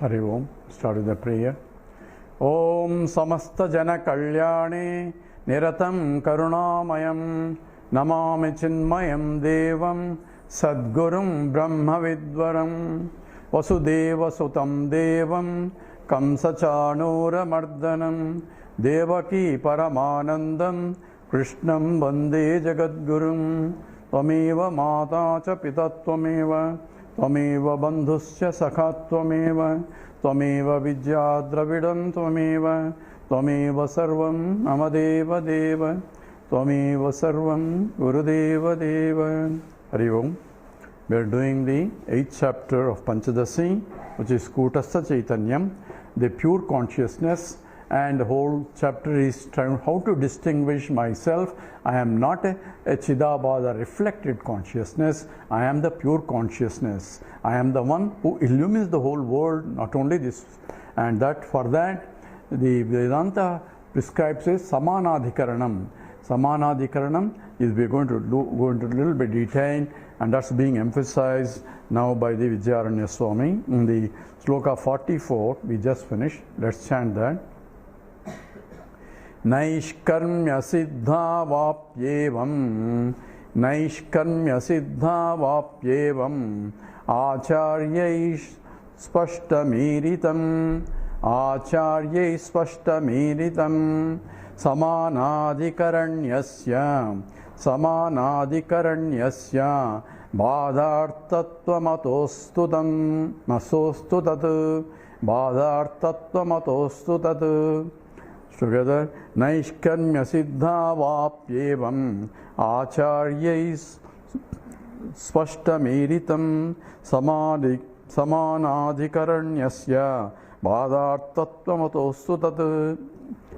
Hari Om. Start with the prayer. Om Samasta Jana Kalyane Niratam Karunamayam Namami Chinmayam Devam Sadgurum Brahma Vidvaram Vasudeva Sutam Devam Kamsachanura Mardanam Devaki Paramanandam Krishnam Vande Jagadgurum Tvameva Mata Cha Pitatvameva Tvameva Bandhusya Sakhatvameva Tvameva Vidyadravidam Tvameva Tvameva Sarvam Amadeva Deva Tvameva Sarvam Gurudeva Deva. Hari Om. We are doing the 8th chapter of Panchadasi, which is Kutastha Chaitanyam, the pure consciousness, and the whole chapter is trying how to distinguish myself. I am not a Chidabhada reflected consciousness, I am the pure consciousness. I am the one who illumines the whole world, not only this. And that for that, the Vedanta prescribes a Samanadhikaranam. Samanadhikaranam is we are going to go into a little bit detail, and that's being emphasized now by the Vijayaranya Swami in the Sloka 44. We just finished. Let's chant that. Naishkarmya siddha vapyevam Naishkarmya siddha vapyevam Acharyaish spashtamiritam Acharyai spashtamiritam Samanadhikaranyasya Samanadhikaranyasya Bhadartattvamatostutam Masostutat Bhadartattvamatostutat. Together, Naishkarmya siddha vapyevam Acharyais spashtamiritam Samanadhikaranyasya Bhadartattvamatostutat.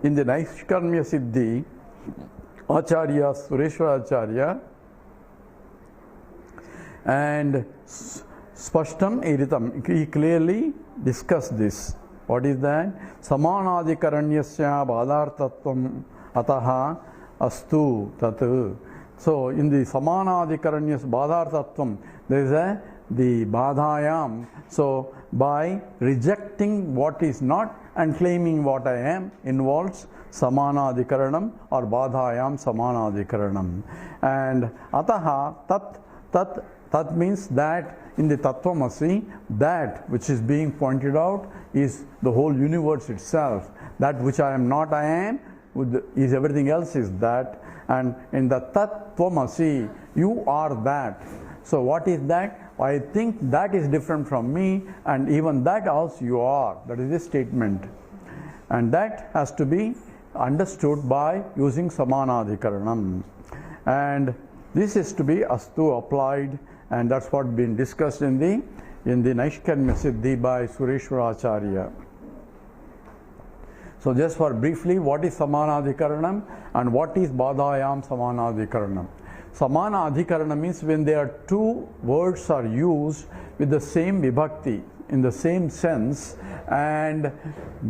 In the Naishkarmya Siddhi, Acharya Sureshwara Acharya and Spashtam Iritam, he clearly discussed this. What is that? Samanadhikaranyasya Bhadartatvam Ataha Astu Tat. So in the Samanadhikaranyas Bhadartatvam, there is the Badhayam. So by rejecting what is not and claiming what I am involves Samanadhikaranam or Badhayam Samanadhikaranam. And Ataha Tat means that in the Tattvamasi, that which is being pointed out is the whole universe itself. That which I am not, I am, is everything else is that. And in the Tattvamasi, you are that. So what is that? I think that is different from me, and even that also you are. That is the statement. And that has to be understood by using Samanadhikaranam. And this is to be astu applied, and that's what been discussed in the Naishkarmya Siddhi by Sureshwara Acharya. So just for briefly, what is Samanadhikaranam and what is Badhayam Samanadhikaranam? Samanadhikaranam means when there are two words are used with the same vibhakti, in the same sense, and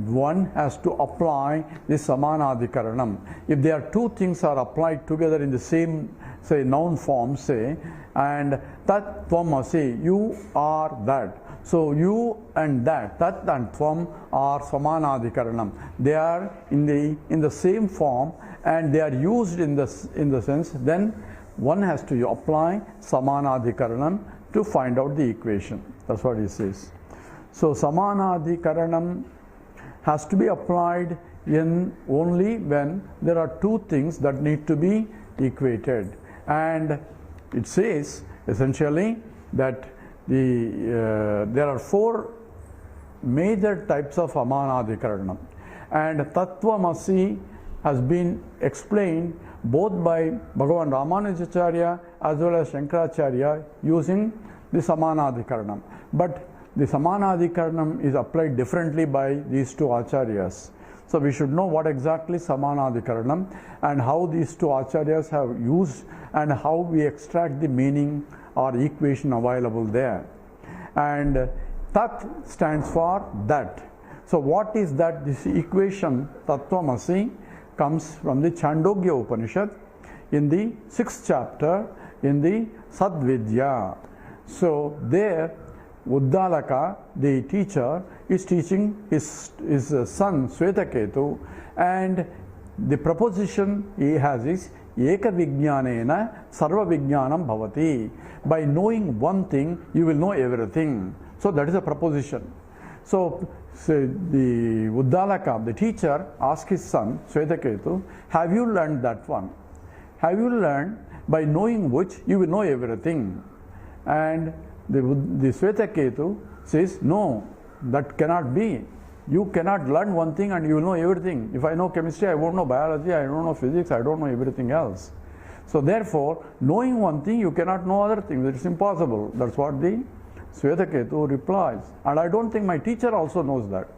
one has to apply this Samanadhikaranam. If there are two things are applied together in the same, say, noun form, say, and Tat Tvamasi, you are that. So you and that, Tat and Tvam are Samanadhikaranam. They are in the same form and they are used in the sense, then one has to apply Samanadhikaranam to find out the equation. That's what he says. So Samanadhikaranam has to be applied in only when there are two things that need to be equated. And it says essentially that there are four major types of Samanadhikaranam. And Tattvamasi has been explained both by Bhagavan Ramanujacharya as well as Shankaracharya using the Samanadhikaranam. But the Samanadhikaranam is applied differently by these two Acharyas. So we should know what exactly Samanadhikaranam and how these two Acharyas have used and how we extract the meaning or equation available there. And Tat stands for that. So what is that? This equation Tattvamasi comes from the Chandogya Upanishad in the 6th chapter in the Sadvidya. So there Uddalaka, the teacher, is teaching his son Swetaketu, and the proposition he has is Eka Vijnanena Sarva Vijnanam Bhavati. By knowing one thing, you will know everything. So that is a proposition. So the Uddalaka, the teacher, asked his son Swetaketu, have you learned that one? Have you learned by knowing which you will know everything? And the Swetaketu says, no, that cannot be. You cannot learn one thing and you will know everything. If I know chemistry, I won't know biology, I don't know physics, I don't know everything else. So therefore, knowing one thing, you cannot know other things. It's impossible. That's what the Swetaketu replies. And I don't think my teacher also knows that.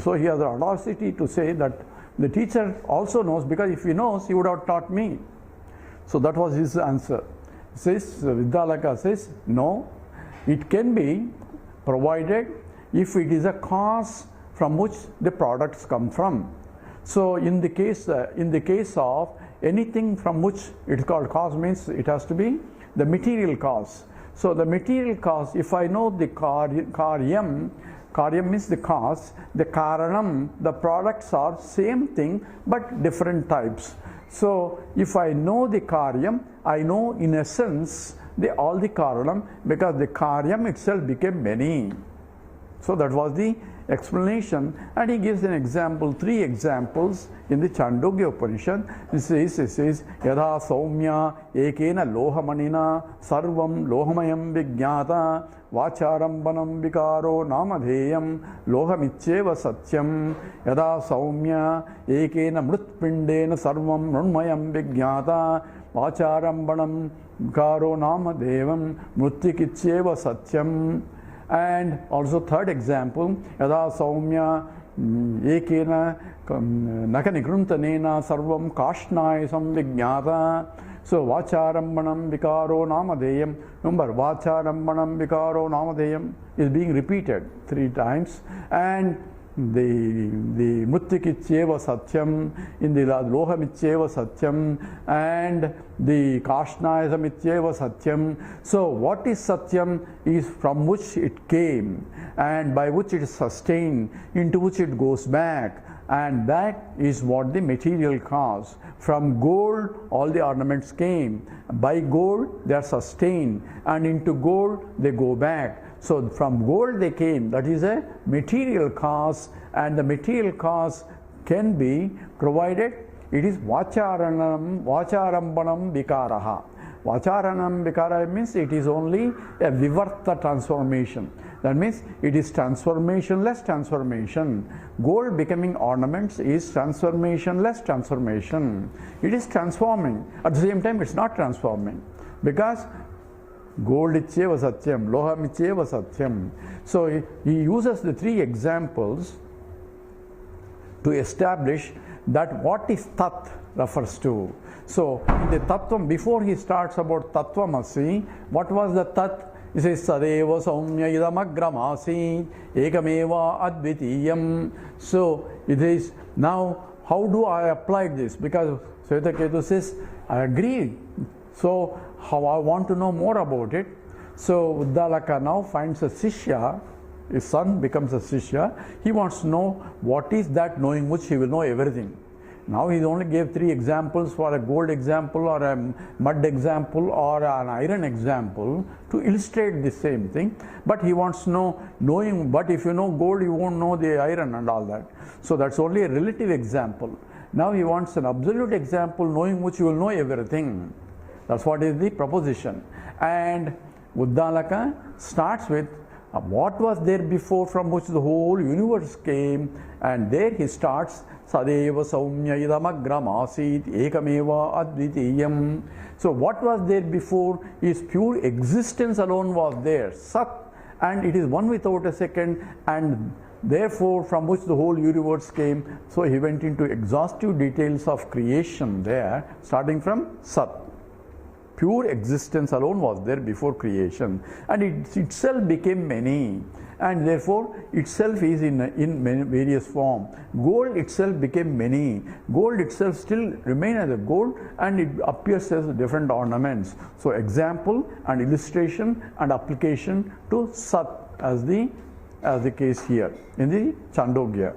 So he has the audacity to say that the teacher also knows, because if he knows, he would have taught me. So that was his answer. Uddalaka says, no, it can be provided if it is a cause from which the products come from. So in the case of anything from which it is called cause, means it has to be the material cause. So the material cause, if I know the karyam means the cause, the karanam, the products are same thing but different types. So if I know the karyam, I know in essence all the karanam, because the karyam itself became many. So that was the explanation, and he gives an example, 3 examples in the Chandogya Upanishad. He says, Yadha Saumya Ekena Lohamanina Sarvam Lohamayam Vijnata Vacharambanam Vikaro Namadheyam Lohamicheva Satyam Yadha Saumya Ekena Mrutpindena Sarvam Nunmayam Vijnata Vacharambanam Vikaro Namadevam Mrutikicheva Satyam. And also 3rd example, Yada Saumya Ekena Nakanigruntanena Sarvam Kashnayasam Vijnata. So Vacharambanam Vikaro Namadeyam. Remember, Vacharambanam Vikaro Namadeyam is being repeated 3 times. And the Muttikicheva Satyam, in the Lohamicheva Satyam, and the Kashnayasamicheva Satyam. So what is Satyam is from which it came and by which it is sustained, into which it goes back, and that is what the material cause. From gold all the ornaments came, by gold they are sustained, and into gold they go back. So from gold they came, that is a material cause, and the material cause can be provided. It is Vacharambanam Vikaraha. Vacharanam Vikara means it is only a Vivarta transformation. That means it is transformationless transformation. Gold becoming ornaments is transformationless transformation. It is transforming. At the same time, it's not transforming, because gold icheva satyam, loham icheva satyam. So he uses the 3 examples to establish that what is tat refers to. So in the tattvam, before he starts about tattvamasi, what was the tat? He says sadeva saumya idamagramasi ekameva advitiyam. So it is, now how do I apply this? Because Swetaketu says, I agree. So how I want to know more about it. So Uddalaka now finds a Sishya, his son becomes a Sishya. He wants to know what is that knowing which he will know everything. Now he only gave 3 examples, for a gold example or a mud example or an iron example, to illustrate the same thing. But he wants to know, knowing, but if you know gold, you won't know the iron and all that. So that's only a relative example. Now he wants an absolute example, knowing which you will know everything. That's what is the proposition. And Uddalaka starts with what was there before, from which the whole universe came, and there he starts Sadeva Saumya Idamagramasit Ekameva Advitiyam. So what was there before is pure existence alone was there, Sat, and it is one without a second, and therefore from which the whole universe came. So he went into exhaustive details of creation there, starting from Sat. pure existence alone was there before creation, and it itself became many, and therefore itself is in many various form. Gold itself became many. Gold itself still remain as a gold, and it appears as different ornaments. So example and illustration and application to Sat as the case here in the Chandogya.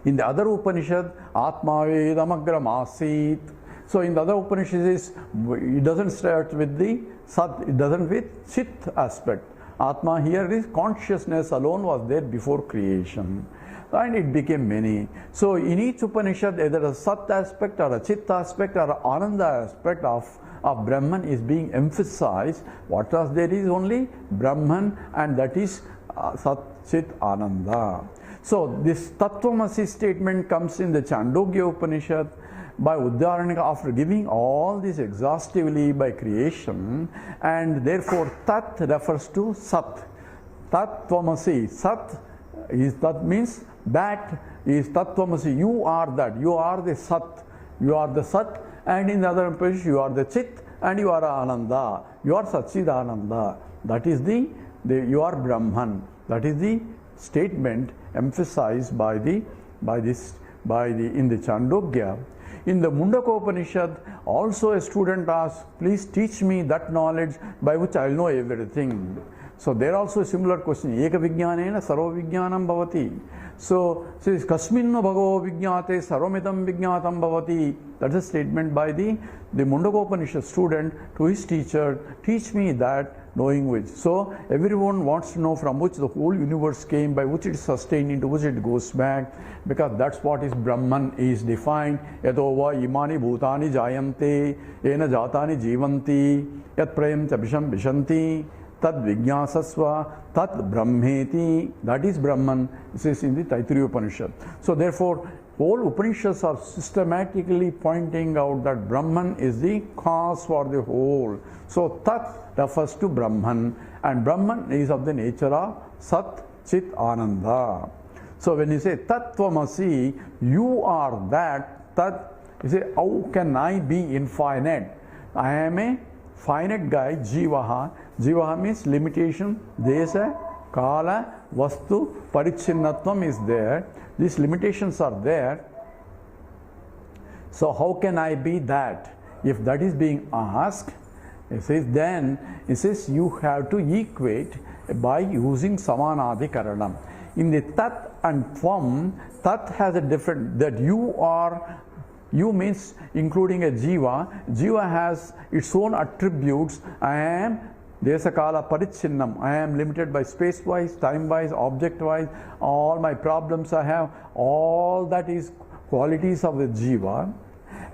In the other Upanishad, Atma Vedamagram Asit. So in the other Upanishads, it doesn't start with the Sat, it doesn't with Chit aspect. Atma here is consciousness alone was there before creation, and it became many. So in each Upanishad, either a Sat aspect or a Chit aspect or an Ananda aspect of Brahman is being emphasized. What was there is only Brahman, and that is Sat Chit Ananda. So this Tattvamasi statement comes in the Chandogya Upanishad by Uddaranika after giving all this exhaustively by creation, and therefore Tat refers to Sat. Tattvamasi, Sat is, that means that is Tattvamasi, you are that, you are the Sat, you are the Sat, and in the other Upanishad you are the Chit and you are Ananda, you are Satchidananda, that is the you are Brahman. That is the statement emphasized by the in the Chandogya. In the Mundaka Upanishad, also a student asks, please teach me that knowledge by which I will know everything. So there also a similar question, Eka Vijnanena Sarva Vijnanam Bhavati. So says Kasminno Bhagavo Vijnate Sarvamidam Vijnatam Bhavati. That's a statement by the Mundaka Upanishad student to his teacher, teach me that, knowing which. So everyone wants to know from which the whole universe came, by which it is sustained, into which it goes back, because that's what is Brahman is defined. Yatova imani bhutani jayante, ena jatani jivanti, yat prayam chabisham vishanti, tad vijnasasva, tat brahmeti. That is Brahman. This is in the Taittiriya Upanishad. So therefore, whole Upanishads are systematically pointing out that Brahman is the cause for the whole. So Tat refers to Brahman, and Brahman is of the nature of Sat Chit Ananda. So when you say Tattvamasi, you are that, Tat, you say, how can I be infinite? I am a finite guy, Jivaha. Jivaha means limitation, Desa, Kala, Vastu, Parichinnatvam is there. These limitations are there. So how can I be that? If that is being asked, it says, then it says you have to equate by using Samanadhikaranam. In the Tat and Tvam, Tat has a different, that you are, you means including a Jiva. Jiva has its own attributes. I am Desakala Parichinnam. I am limited by space-wise, time-wise, object-wise. All my problems I have, all that is qualities of the Jiva.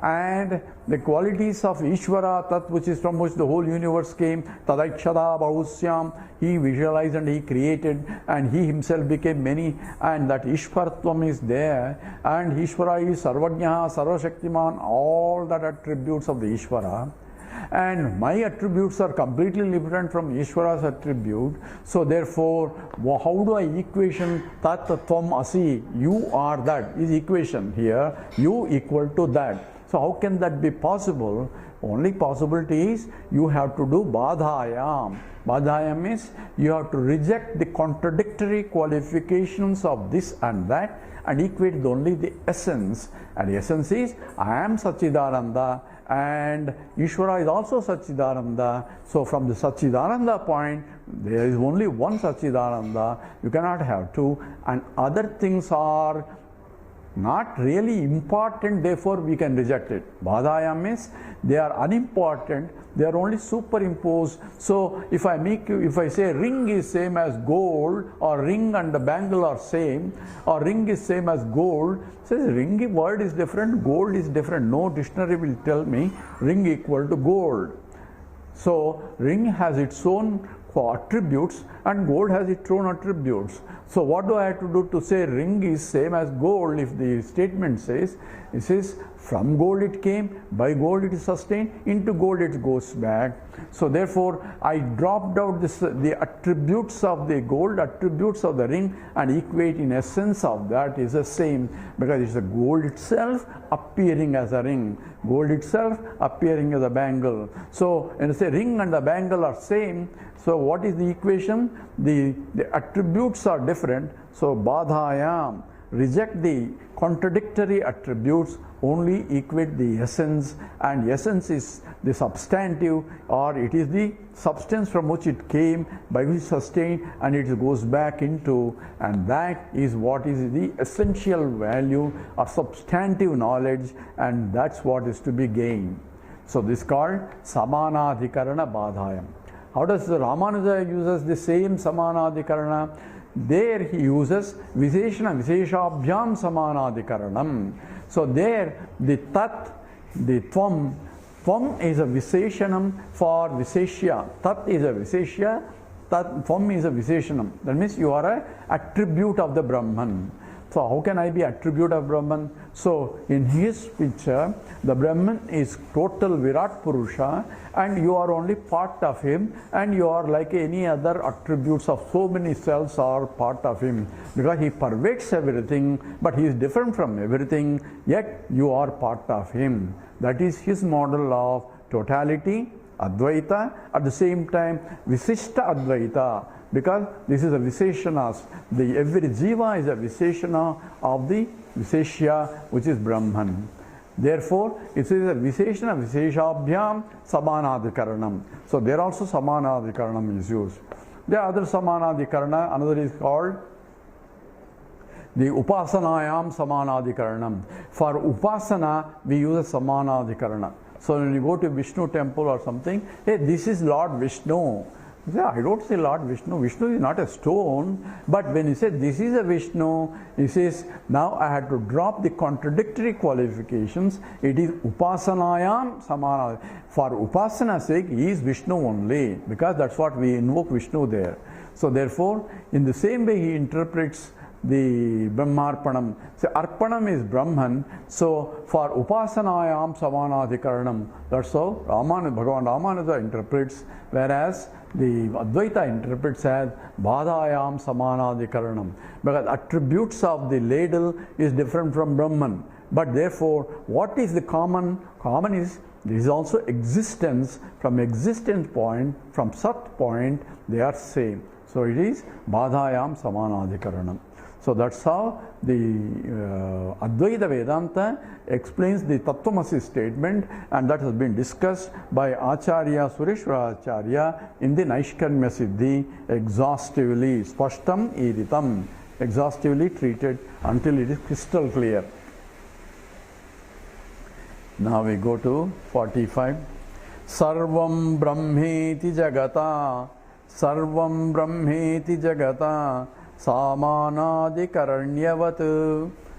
And the qualities of Ishvara, Tat, which is from which the whole universe came, Tadaikshada Bahusyam, he visualized and he created, and he himself became many, and that Ishvartvam is there, and Ishvara is Sarvajnaha, Sarvashaktiman, all that attributes of the Ishvara. And my attributes are completely different from Ishvara's attribute. So therefore, how do I equation Tat Tvam Asi? You are that is equation here. You equal to that. So how can that be possible? Only possibility is you have to do Badhayam. Badhayam means you have to reject the contradictory qualifications of this and that and equate only the essence. And the essence is I am Satchidananda and Ishvara is also Satchidananda. So from the Satchidananda point, there is only one Satchidananda. You cannot have two, and other things are not really important, therefore we can reject it. Badhayam means they are unimportant, they are only superimposed. So if I say ring is same as gold, or ring and the bangle are same, or ring is same as gold, says ring word is different, gold is different. No dictionary will tell me ring equal to gold. So ring has its own attributes, and gold has its own attributes. So what do I have to do to say ring is same as gold? If the statement says, it says from gold it came, by gold it is sustained, into gold it goes back. So therefore I dropped out the attributes of the gold, attributes of the ring, and equate in essence of that is the same, because it's the gold itself appearing as a ring, gold itself appearing as a bangle. So when I say ring and the bangle are same, so what is the equation? The attributes are different. So badhayam, reject the contradictory attributes, only equate the essence, and essence is the substantive, or it is the substance from which it came, by which sustained, and it goes back into, and that is what is the essential value or substantive knowledge, and that's what is to be gained. So this is called samanadhikarana badhayam. How does the Ramanuja uses the same samanadhikarana? There he uses Visheshana Visheshabhyam Samanadhikaranam. So there the Tat, the Tvam is a Visheshanam for Visheshya. Tat is a Visheshya, Tvam is a Visheshanam. That means you are an attribute of the Brahman. So how can I be attribute of Brahman? So in his picture, the Brahman is total Virat Purusha, and you are only part of him, and you are like any other attributes of so many cells are part of him, because he pervades everything, but he is different from everything, yet you are part of him. That is his model of totality, Advaita, at the same time Visishta Advaita, because this is a Visheshanas. Every Jiva is a Visheshana of the Visheshya, which is Brahman. Therefore, it is a Visheshana Visheshabhyam Samanadhikaranam. So there also Samanadhikaranam is used. The other Samanadhikarana, another is called the Upasanayam Samanadhikaranam. For Upasana, we use a Samanadhikarana. So when you go to Vishnu temple or something, hey, this is Lord Vishnu. I don't say Lord Vishnu. Vishnu is not a stone. But when he said this is a Vishnu, he says now I had to drop the contradictory qualifications. It is Upasanayam Samana. For Upasana's sake, he is Vishnu only, because that's what we invoke Vishnu there. So therefore, in the same way he interprets the Brahmarpanam. So Arpanam is Brahman. So for Upasanayam Samanadhikaranam, that's how Bhagavan Ramanuja interprets, whereas the Advaita interprets as Badhayam Samanadhikaranam, because attributes of the ladle is different from Brahman. But therefore, what is the common? Common is there is also existence. From existence point, from Sat point, they are same. So it is Badhayam Samanadhikaranam. So that's how the Advaita Vedanta explains the Tattvamasi statement, and that has been discussed by Acharya Sureshwara Acharya in the Naishkarmya Siddhi exhaustively, Spashtam Iritam, exhaustively treated until it is crystal clear. Now we go to 45. Sarvam Brahmeti Jagata, Sarvam Brahmeti Jagata, Samanadhikaranyavat,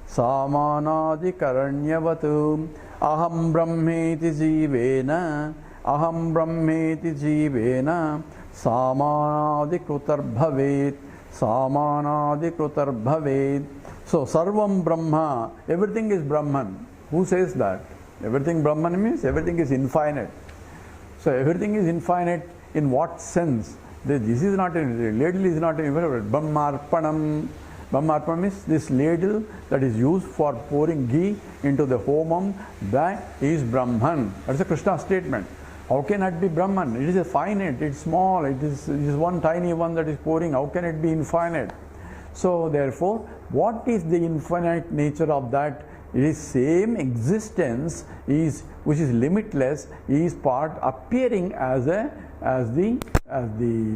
Samanadhikaranyavat, Aham Brahmeti Jivena, Aham Brahmeti Jivena, Samanadhikrutar Bhavet, Samanadhikrutar Bhavet. So Sarvam Brahma, everything is Brahman. Who says that? Everything Brahman means everything is infinite. So everything is infinite in what sense? This is not a ladle, is not a Brahmarpanam. Brahmarpanam is this ladle that is used for pouring ghee into the homam. That is Brahman. That's a Krishna statement. How can it be Brahman? It is a finite, it's small, it is one tiny one that is pouring. How can it be infinite? So therefore, what is the infinite nature of that? It is same existence, which is limitless, is part appearing as the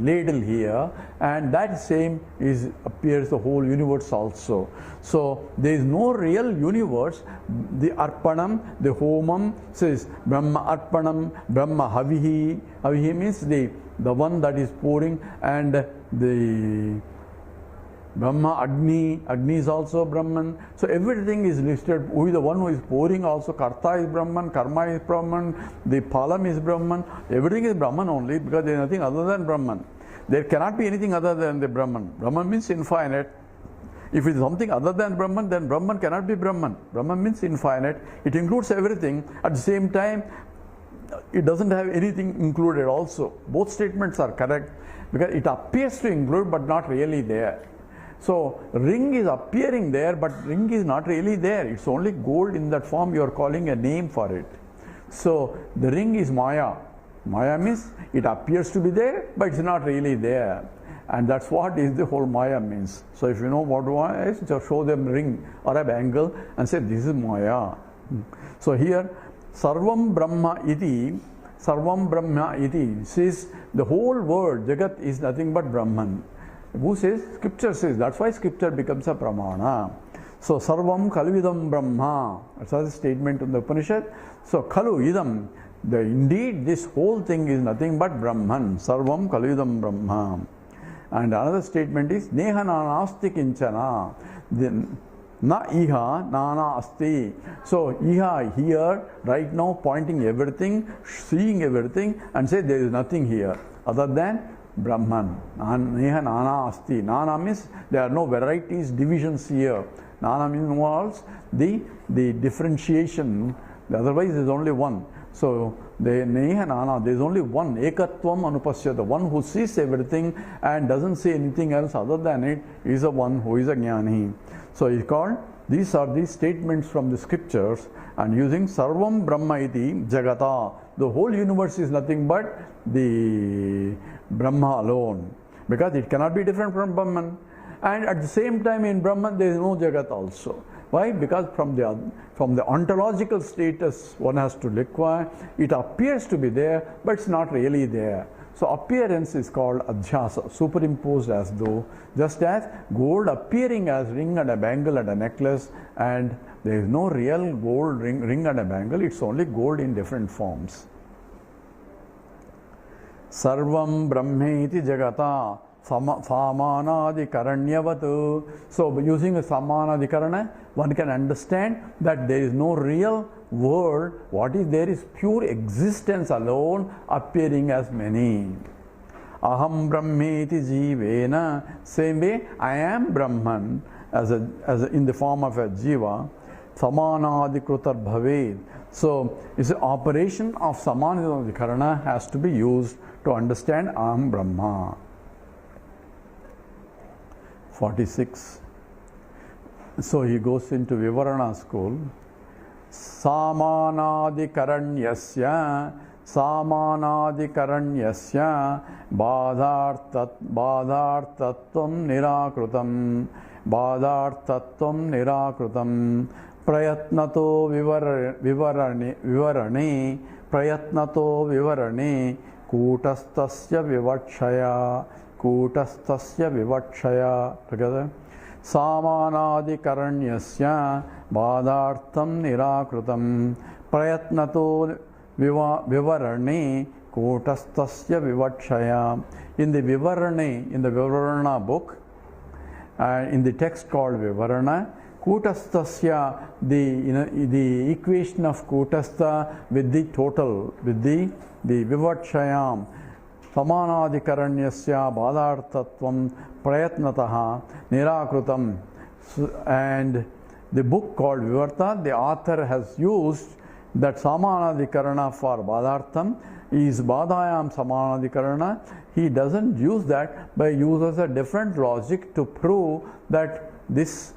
ladle here, and that same appears the whole universe also. So there is no real universe. The Arpanam, the Homam says Brahma Arpanam, Brahma Havihi. Havihi means the one that is pouring, and the Brahma Agni, Agni is also Brahman. So everything is listed. Who is the one who is pouring also? Karta is Brahman, Karma is Brahman, the Phalam is Brahman. Everything is Brahman only, because there is nothing other than Brahman. there cannot be anything other than the Brahman. Brahman means infinite. If it is something other than Brahman, then Brahman cannot be Brahman. Brahman means infinite. It includes everything. At the same time, it doesn't have anything included also. Both statements are correct because it appears to include but not really there. So ring is appearing there, but ring is not really there. It's only gold in that form. You are calling a name for it. So the ring is Maya. Maya means it appears to be there, but it's not really there. And that's what is the whole Maya means. So if you know what Maya is, just show them ring or a bangle and say this is Maya. So here Sarvam Brahma iti says the whole world, Jagat, is nothing but Brahman. Who says? Scripture says. That's why scripture becomes a pramana. So Sarvam Kaluidam Brahma. That's the statement in the Upanishad. So Kaluidam, indeed this whole thing is nothing but Brahman. Sarvam Kaluidam Brahma. And another statement is Neha Nana Asti Kinchana. Na iha nana asti. So iha here, right now, pointing everything, seeing everything, and say there is nothing here other than Brahman. Neha nana asti. Nana means there are no varieties, divisions here. Nana means involves the differentiation. Otherwise, there is only one. So the neha nana, there is only one. Ekatvam anupasyata. The one who sees everything and doesn't see anything else other than it is the one who is a jnani. So it's called, these are the statements from the scriptures, and using Sarvam Brahma iti Jagata. The whole universe is nothing but the Brahma alone, because it cannot be different from Brahman. And at the same time in Brahman there is no Jagat also. Why? Because from the ontological status one has to require, it appears to be there, but it's not really there. So appearance is called adhyasa, superimposed as though, just as gold appearing as ring and a bangle and a necklace, and there is no real gold ring and a bangle, it's only gold in different forms. Sarvam Brahmeti Jagata Samanadikaranyavatu. So using a Samanadikarana, one can understand that there is no real world. What is there is pure existence alone, appearing as many. Aham Brahmeti Jivena. Same way, I am Brahman as in the form of a Jiva. Samanadikrutar Bhaved. So it's the operation of Samanadikarana has to be used to understand Aham Brahma. 46. So he goes into Vivarana school. Samanadikaranyasya badhartatvam nirakrutam prayatnato vivarane kutastasya vivakshaya together. Samanadikaranyasya badhartam nirakrutam prayatnato vivarane kutastasya vivakshaya. In the Vivarana book, in the text called Vivarana, kutastasya, the equation of kutastha with the total, with the vivakshayam. Samanadikaranyasya badhartatvam prayatnataha nirakrutam. And the book called Vivarta, the author has used that Samanadikarana for badhartam is badayam Samanadikarana. He doesn't use that, but uses a different logic to prove that this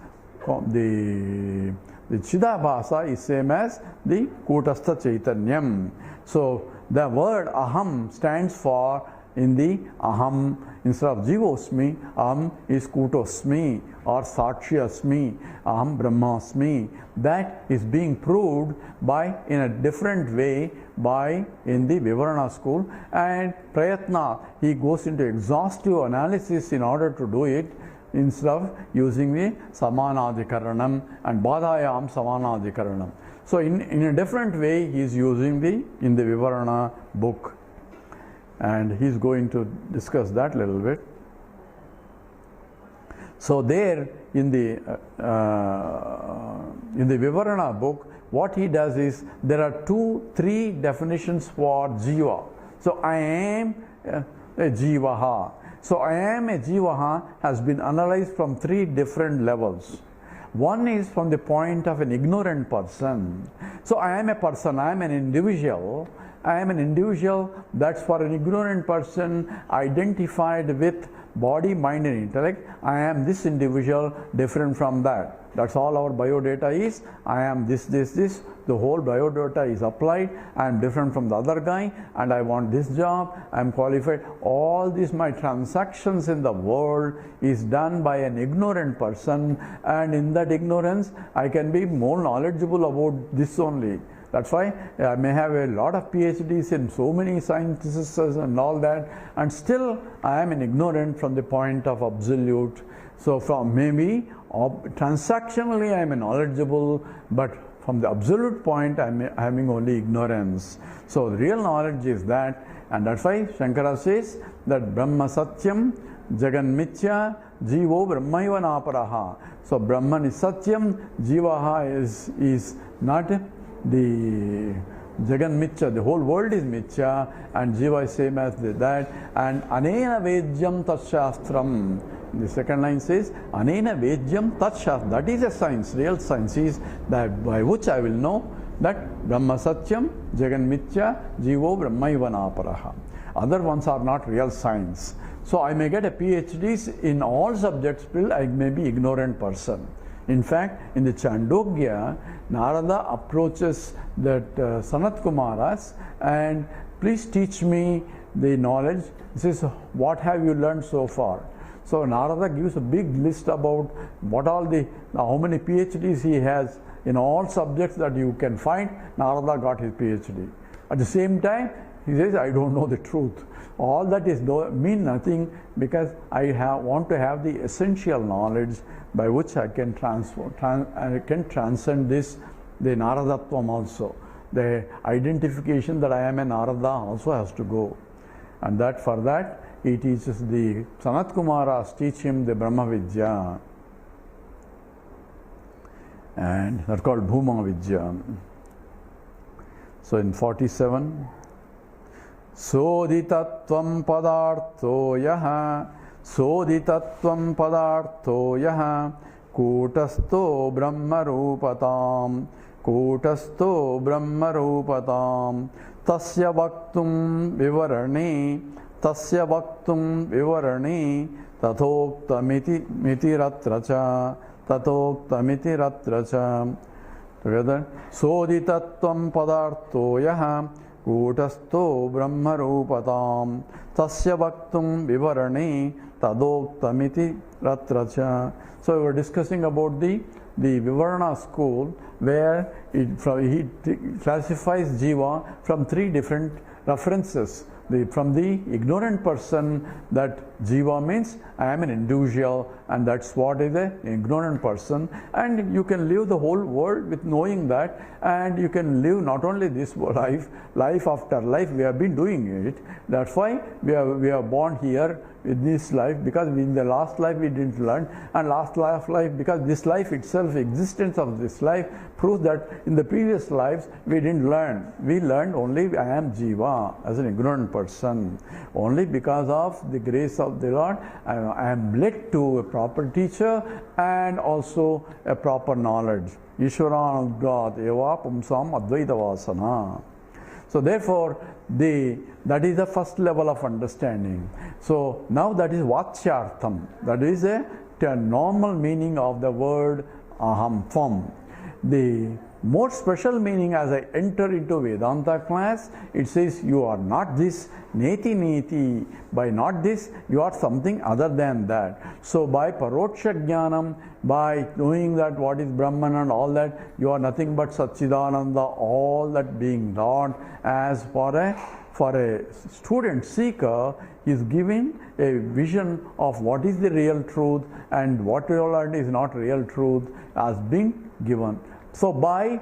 the Chidabhasa is same as the Kutastha Chaitanyam. So the word aham stands for, in the aham, instead of jivosmi, aham is kutosmi or sakshyasmi, aham brahmasmi. That is being proved by, in a different way, by in the Vivarana school. And Prayatna, he goes into exhaustive analysis in order to do it, instead of using the Samanadikaranam and Badayam Samanadikaranam. So in a different way he is using in the Vivarana book, and he is going to discuss that a little bit. So there in the Vivarana book, what he does is, there are 2-3 definitions for Jiva. So I am a Jivaha. So I am a Jivaha has been analyzed from three different levels. One is from the point of an ignorant person. So I am a person, I am an individual. I am an individual, that's for an ignorant person identified with body, mind and intellect. I am this individual different from that. That's all our biodata is. I am this. The whole biodata is applied. I am different from the other guy and I want this job. I am qualified. All these my transactions in the world is done by an ignorant person, and in that ignorance I can be more knowledgeable about this only. That's why I may have a lot of PhDs in so many sciences and all that, and still I am an ignorant from the point of absolute. So from maybe transactionally I am knowledgeable, but from the absolute point I am having only ignorance. So the real knowledge is that, and that's why Shankara says that Brahma Satyam, Jagan Mithya, Jivo Brahmaiva Naparaha. So Brahman is Satyam, Jivaha is not the Jagan Mithya, the whole world is Mithya, and Jiva is same as that. And Anena Vedyam Tat Shastram. The second line says Anena Vedyam Tat Shastram. That is a science. Real science is that by which I will know that Brahma Satyam, Jagan Mithya, Jivo Brahmaiva Naparaha. Other ones are not real science. So I may get a PhDs in all subjects, still I may be ignorant person. In fact, in the Chandogya, Narada approaches that Sanat Kumaras and please teach me the knowledge. He says, what have you learned so far? So Narada gives a big list about what all how many PhDs he has in all subjects that you can find. Narada got his PhD. At the same time, he says, I don't know the truth. All that is mean nothing, because I want to have the essential knowledge by which I can transcend this, the Naradatvam also. The identification that I am a Narada also has to go. And that for that, he teaches the Sanat Kumaras teach him the Brahma Vidya. And that's called Bhuma Vidya. So in 47, Soditatvam padartho yaha, Soditatvam padartho yaha, Kutasto Brahma Rupatam, Kutasto Brahma Rupatam, Tasya Bhaktum Vivarane, Tasya Bhaktum Vivarane, Tatokta Mitiratracha, Tatokta Mitiratracha. Together, Soditatvam padartho yaha, Kutasto Brahma Rupatam, Tasya Bhaktum Vivarane, Tadoktamiti Ratracha. So we were discussing about the Vivarana school, where he classifies Jiva from three different references. From the ignorant person, that Jiva means I am an individual, and that's what is an ignorant person. And you can live the whole world with knowing that, and you can live not only this life after life. We have been doing it. That's why we are born here in this life, because in the last life we didn't learn, and last life because this life itself, existence of this life proves that in the previous lives we didn't learn. We learned only I am Jiva as an ignorant person. Only because of the grace of the Lord I am led to a proper teacher and also a proper knowledge. Ishwaranugrat eva pumsam advaita vasana. So therefore, that is the first level of understanding. So now that is Vachyartham. That is a normal meaning of the word aham, from. The more special meaning, as I enter into Vedanta class, it says you are not this, neti neti. By not this, you are something other than that. So by Paroksha Jnanam, by knowing that what is Brahman and all that, you are nothing but Satchidananda, all that being Lord. As for a student seeker, is giving a vision of what is the real truth and what you learned is not real truth as being given. So by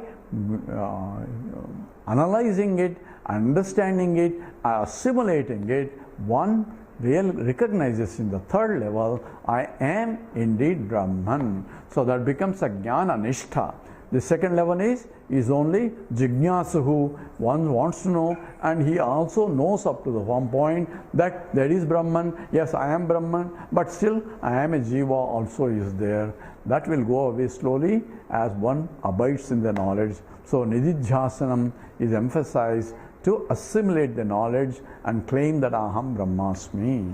analyzing it, understanding it, assimilating it, one recognizes in the third level, I am indeed Brahman. So that becomes a Jnana Nishtha. The second level is only Jignyasuhu. One wants to know, and he also knows up to the one point that there is Brahman. Yes, I am Brahman, but still I am a Jiva also is there. That will go away slowly as one abides in the knowledge. So Nididhyasanam is emphasized to assimilate the knowledge and claim that Aham Brahmasmi.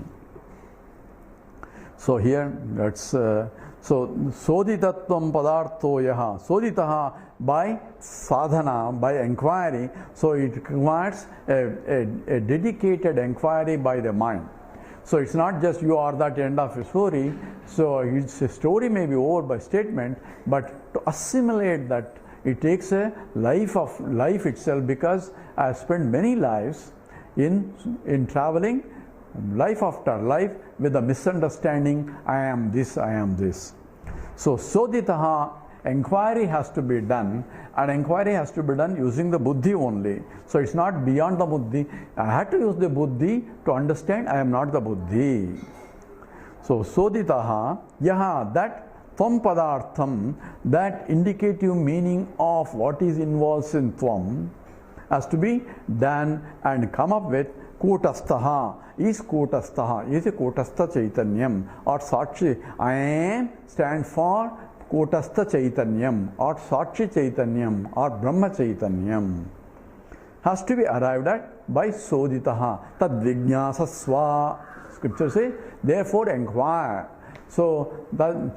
So here, let's so Soditatvam Padartho Yaha. Soditaha by sadhana, by inquiry. So it requires a dedicated inquiry by the mind. So it's not just you are that end of a story. So it's a story may be over by statement, but to assimilate that, it takes a life itself, because I have spent many lives in traveling life after life with a misunderstanding, I am this, I am this. So Soditaha, inquiry has to be done, and inquiry has to be done using the buddhi only. So it's not beyond the buddhi. I had to use the buddhi to understand I am not the buddhi. So Soditaha, yaha, that Tvam Padartham, that indicative meaning of what is involved in Tvam, has to be done and come up with Kutastaha. Is Kutastaha, is a Kutastha Chaitanyam or Sakshi. I am stand for Kutastha Chaitanyam or Sakshi Chaitanyam or Brahma Chaitanyam. Has to be arrived at by Soditaha. Tad Vijñāsasva. Scripture says, therefore inquire. So the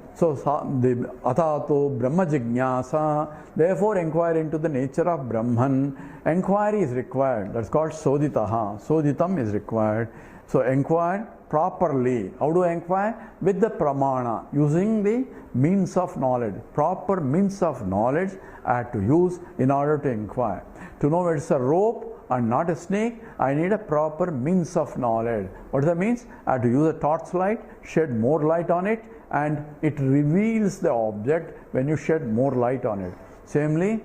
Atato Brahma Jignyasa, therefore inquire into the nature of Brahman. Inquiry is required. That's called Soditaha. Soditam is required. So inquire properly. How do I inquire? With the pramana, using the means of knowledge. Proper means of knowledge I have to use in order to inquire. To know it's a rope and not a snake, I need a proper means of knowledge. What does that mean? I have to use a torchlight, shed more light on it, and it reveals the object when you shed more light on it. Samely,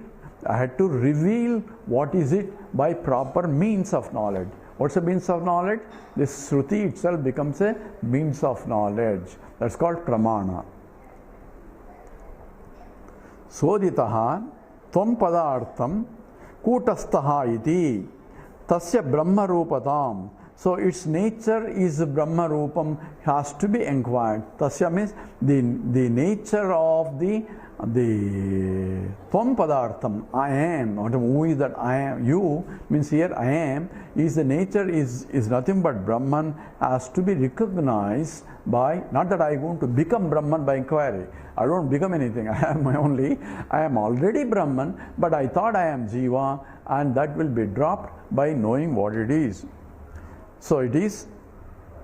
I had to reveal what is it by proper means of knowledge. What's the means of knowledge? This Shruti itself becomes a means of knowledge. That's called pramana. Soditaha tvam padartham Kutastaha iti tasya Brahma Rupatam. So its nature is Brahma Rupam, has to be inquired. Tasya means the nature of the Tvam Padartham, I am, or who is that I am, you means here I am, is the nature is nothing but Brahman, has to be recognized by, not that I am going to become Brahman by inquiry. I don't become anything, I am already Brahman, but I thought I am Jiva, and that will be dropped by knowing what it is. So it is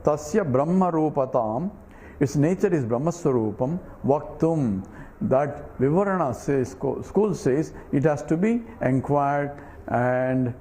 Tasya Brahma Rupatam, its nature is Brahma Swarupam, Vaktum. That Vivarana says, school says, it has to be inquired, and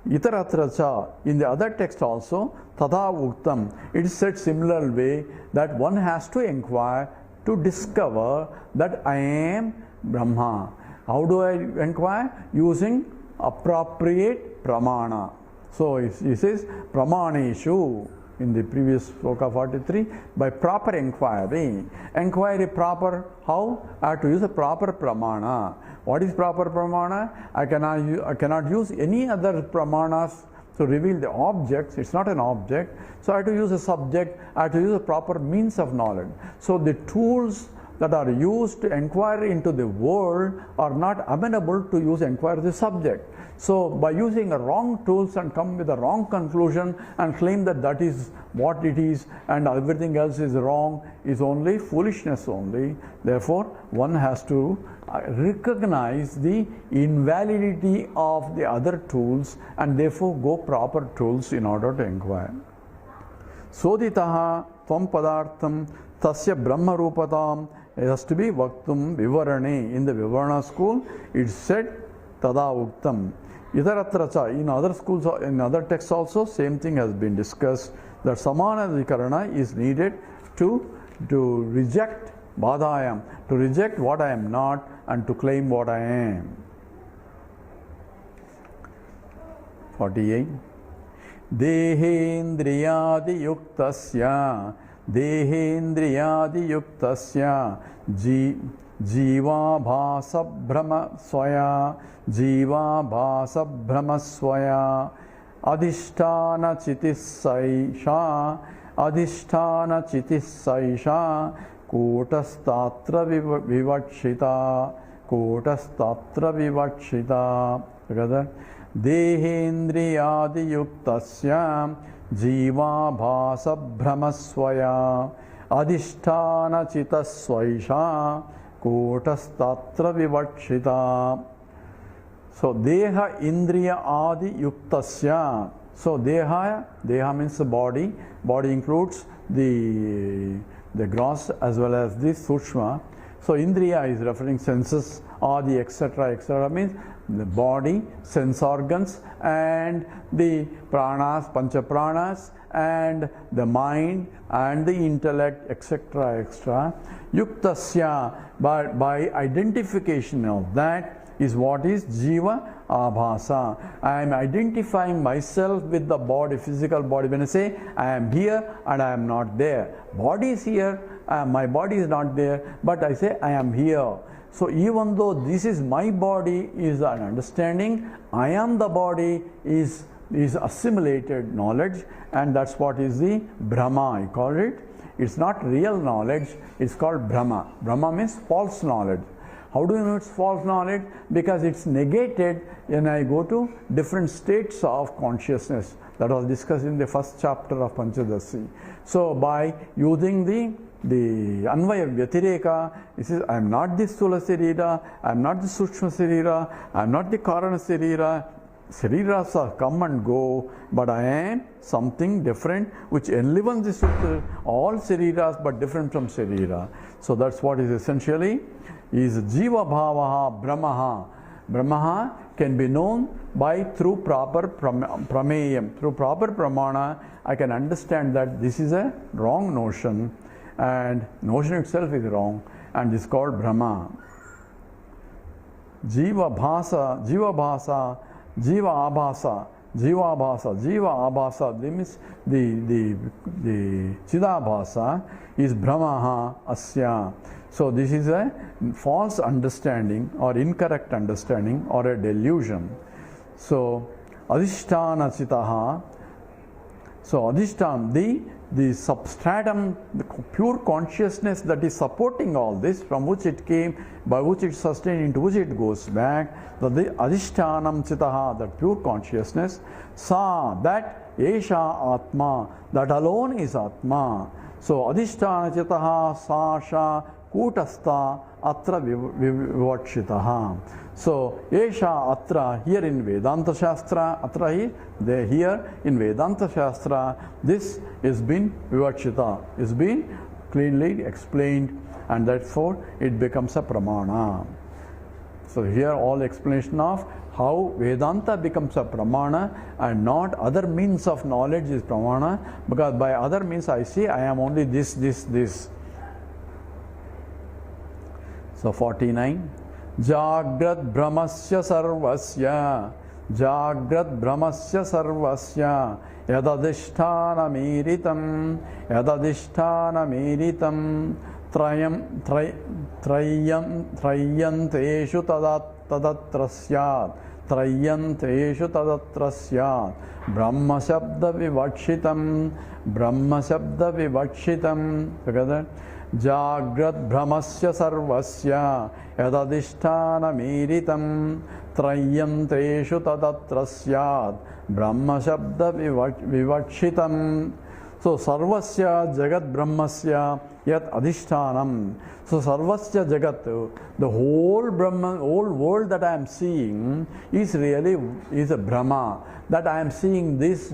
Itaratracha, in the other text also, Tadha Uktam, it is said similar way that one has to inquire to discover that I am Brahma. How do I inquire? Using appropriate pramana. So he says, Pramaneshu. In the previous sloka 43, by proper inquiry. Inquiry proper, how? I have to use a proper pramana. What is proper pramana? I cannot use any other pramanas to reveal the objects. It's not an object. So I have to use a subject. I have to use a proper means of knowledge. So the tools that are used to inquire into the world are not amenable to use inquire the subject. So by using the wrong tools and come with a wrong conclusion and claim that that is what it is and everything else is wrong is only foolishness only. Therefore, one has to recognize the invalidity of the other tools and therefore go proper tools in order to inquire. Soditaha tvam padartham tasya brahma rupatam. It has to be Vaktum Vivarane. In the Vivarana school, it's said Tada Uktam. Idaratracha. In other schools, in other texts also, same thing has been discussed. That Samanadhikarana is needed to reject Badayam, to reject what I am not and to claim what I am. 48. Dehendriyadi yuktasya Dehendriyadi yuktasya जीवाभास भ्रम स्वया जीवाभास भ्रम स्वया अधिष्ठान चितिस्सैषा अधिष्ठान चितिस्सैषा कूटस्थात्र विवक्षिता कूटस्थात्र विवक्षिता देहेन्द्रियादियुक्तस्य जीवाभास भ्रमस्वया अधिष्ठानचितस्वैषा कूटस्थात्र विवक्षिता. So deha indriya adi yuktasya. So deha means the body. Body includes the gross as well as the sushma. So indriya is referring senses, adi, etc., etc. means the body, sense organs, and the pranas, pancha pranas, and the mind and the intellect, etc., etc. Yuktasya, by identification of that is what is jiva abhasa. I am identifying myself with the body, physical body. When I say I am here and I am not there, body is here, my body is not there, but I say I am here. So even though this is my body is an understanding, I am the body is assimilated knowledge, and that's what is the Brahma, I call it. It's not real knowledge, it's called Brahma. Brahma means false knowledge. How do you know it's false knowledge? Because it's negated when I go to different states of consciousness. That was discussed in the first chapter of Panchadasi. So by using the Anvaya Vyatireka, it says, I am not the Sthula Sarira, I am not the Sukshma Sarira, I am not the Karana Sarira. Sariras come and go, but I am something different which enlivens the Sukha, all Sariras but different from Sarira. So that's what is essentially is Jiva Bhavaha Brahmaha. Brahmaha can be known through proper prameyam, through proper pramana. I can understand that this is a wrong notion, and notion itself is wrong, and this is called Brahma. Jiva Bhasa, Jiva Bhasa, Jiva Abhasa, Jiva Abhasa, Jiva Abhasa, this means the Chidabhasa is Brahmaha Asya. So this is a false understanding or incorrect understanding or a delusion. So Adhisthana Chitaha, so Adhisthana, the substratum, the pure consciousness that is supporting all this, from which it came, by which it sustained, into which it goes back, the Adhishthanam Chitaha, that pure consciousness, Sa, that Esha Atma, that alone is Atma. So Adhisthana Chitaha, Sasha, Kutastha, Atra Vivakshitaha. So Esha Atra, here in Vedanta Shastra, Atra here in Vedanta Shastra, this is been Vivakshita, is been cleanly explained, and therefore it becomes a pramana. So here all explanation of how Vedanta becomes a pramana and not other means of knowledge is pramana, because by other means I see I am only this. So 49. Jagrat Brahmasya Sarvasya Jagrat Brahmasya Sarvasya Yadadhisthana Miritam Trayanteshu Tadatrasyat Trayanteshu Tadatrasyat Brahma Shabda Vivakshitam together. Jagrat Brahmasya Sarvasya Yadadhisthana Miritam Trayanteshu Tadatrasyat Brahma Shabda Vivakshitam. So Sarvasya Jagat Brahmasya Yat Adhishthanam. So Sarvasya Jagat, the whole Brahman, whole world that I am seeing is really a Brahma. That I am seeing this.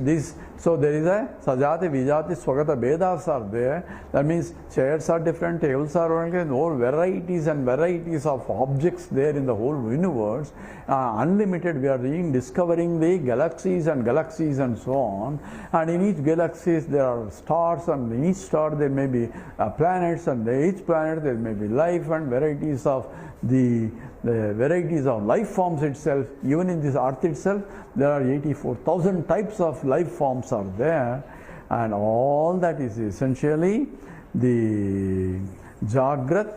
So there is a Sajati, Vijati, Swagata, Vedas are there. That means chairs are different, tables are different, all varieties and varieties of objects there in the whole universe. Unlimited, we are discovering the galaxies and so on. And in each galaxy there are stars, and in each star there may be planets, and in each planet there may be life and varieties of the varieties of life forms itself. Even in this earth itself, there are 84,000 types of life forms are there, and all that is essentially the Jagrat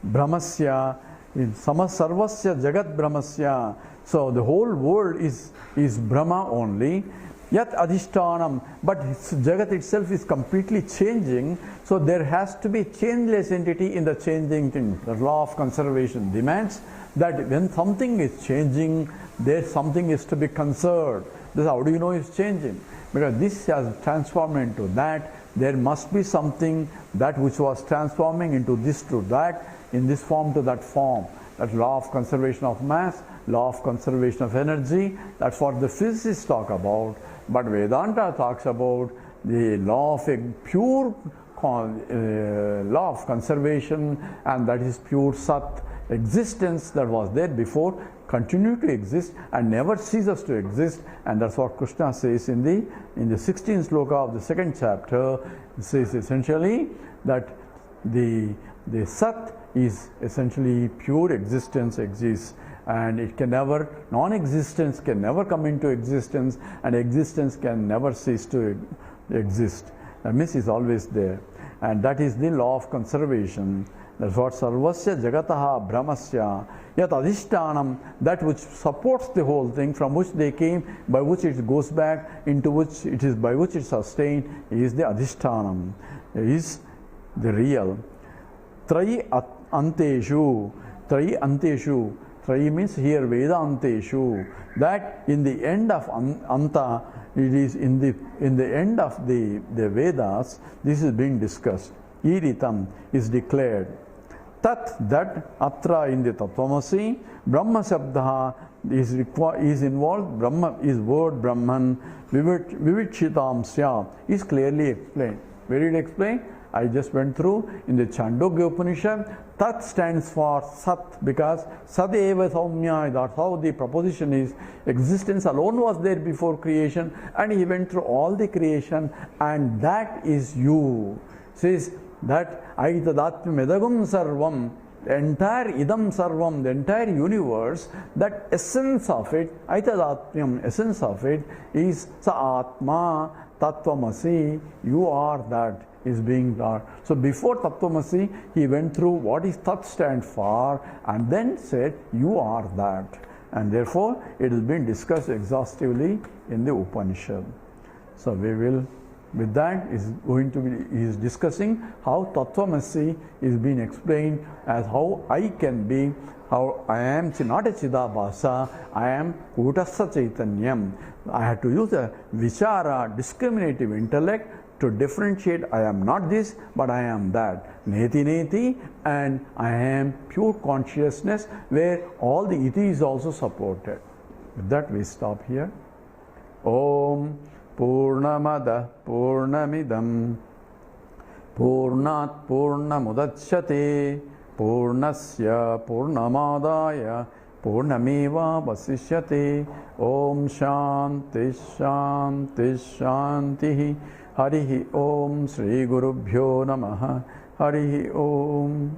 Brahmasya, Sarvasya Jagat Brahmasya. So the whole world is Brahma only. Yat Adhishtanam, but Jagat itself is completely changing, so there has to be changeless entity in the changing thing. The law of conservation demands that when something is changing, there something is to be conserved. This, how do you know it's changing? Because this has transformed into that. There must be something, that which was transforming into this to that, in this form to that form. That law of conservation of mass, law of conservation of energy, that's what the physicists talk about. But Vedanta talks about the law of a pure law of conservation, and that is pure Sat, existence that was there before, continue to exist and never ceases to exist. And that's what Krishna says in the 16th sloka of the second chapter. It says essentially that the Sat is essentially pure existence, exists, and it can never, non-existence can never come into existence, and existence can never cease to exist. That means it's always there, and that is the law of conservation. That's what Sarvasya Jagataha Brahmasya Yat Adhishtanam, that which supports the whole thing, from which they came, by which it goes back, into which it is, by which it is sustained, is the Adhishtanam, is the real. Trayi Anteshu, Trayi Anteshu, Trayi means here Vedanteshu, that in the end of Anta, it is in the end of the Vedas, this is being discussed. Iritam is declared. Tat, that, atra in the Tattvamasi, Brahma Shabdaha is involved, Brahma is word Brahman, Vivichitam Syat is clearly explained. Where did it explain? I just went through in the Chandogya Upanishad. Tat stands for Sat, because Sadeva Saumya, that's how the proposition is. Existence alone was there before creation, and he went through all the creation, and that is you. Says that Aitadatmya Medagum Sarvam, the entire Idam Sarvam, the entire universe, that essence of it, Aitadatmyam, essence of it is Sa Atma Tattvamasi, you are that, is being taught. So before Tattvamasi, he went through what is Tat stand for, and then said, you are that. And therefore, it has been discussed exhaustively in the Upanishad. So we will, with that, is discussing how Tattvamasi is being explained as how I can be, how I am not a Chidabhasa, I am Kutastha Chaitanyam. I had to use a Vichara, discriminative intellect, to differentiate. I am not this, but I am that. Neti Neti, and I am pure consciousness, where all the iti is also supported. With that, we stop here. Om Purnamada Purnamidam Purnat Purnamudachyate Purnasya Purnamadaya Purnameva Vasishyate. Om Shanti Shanti Shanti. Harihi Om Shri Gurubhyo Namaha. Harihi Om.